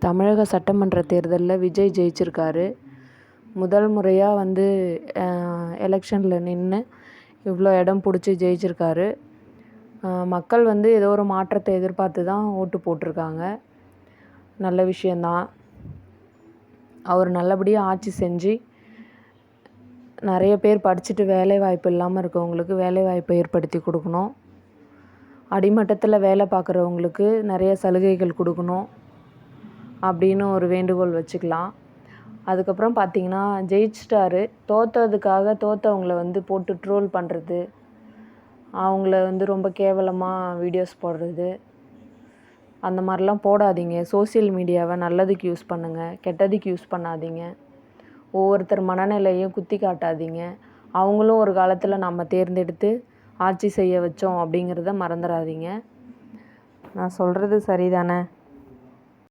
தமிழக சட்டமன்ற தேர்தலில் விஜய் ஜெயிச்சிருக்காரு. முதல் முறையாக எலெக்ஷனில் நின்று இவ்வளோ இடம் பிடிச்சி ஜெயிச்சிருக்காரு. மக்கள் ஏதோ ஒரு மாற்றத்தை எதிர்பார்த்து தான் ஓட்டு போட்டிருக்காங்க. நல்ல விஷயந்தான். அவர் நல்லபடியாக ஆட்சி செஞ்சு நிறைய பேர் படிச்சுட்டு வேலைவாய்ப்பு இல்லாமல் இருக்கவங்களுக்கு வேலைவாய்ப்பை ஏற்படுத்தி கொடுக்கணும். அடிமட்டத்தில் வேலை பார்க்குறவங்களுக்கு நிறைய சலுகைகள் கொடுக்கணும் அப்படின்னு ஒரு வேண்டுகோள் வச்சுக்கலாம். அதுக்கப்புறம் பார்த்திங்கன்னா, ஜெயிச்சிட்டாரு, தோற்றவங்கள போட்டு ட்ரோல் பண்ணுறது, அவங்கள ரொம்ப கேவலமாக வீடியோஸ் போடுறது, அந்த மாதிரிலாம் போடாதீங்க. சோசியல் மீடியாவை நல்லதுக்கு யூஸ் பண்ணுங்கள், கெட்டதுக்கு யூஸ் பண்ணாதீங்க. ஒவ்வொருத்தர் மனநிலையும் குத்தி காட்டாதீங்க. அவங்களும் ஒரு காலத்தில் நம்ம தேர்ந்தெடுத்து ஆட்சி செய்ய வச்சோம் அப்படிங்கிறத மறந்துடாதீங்க. நான் சொல்கிறது சரிதானே?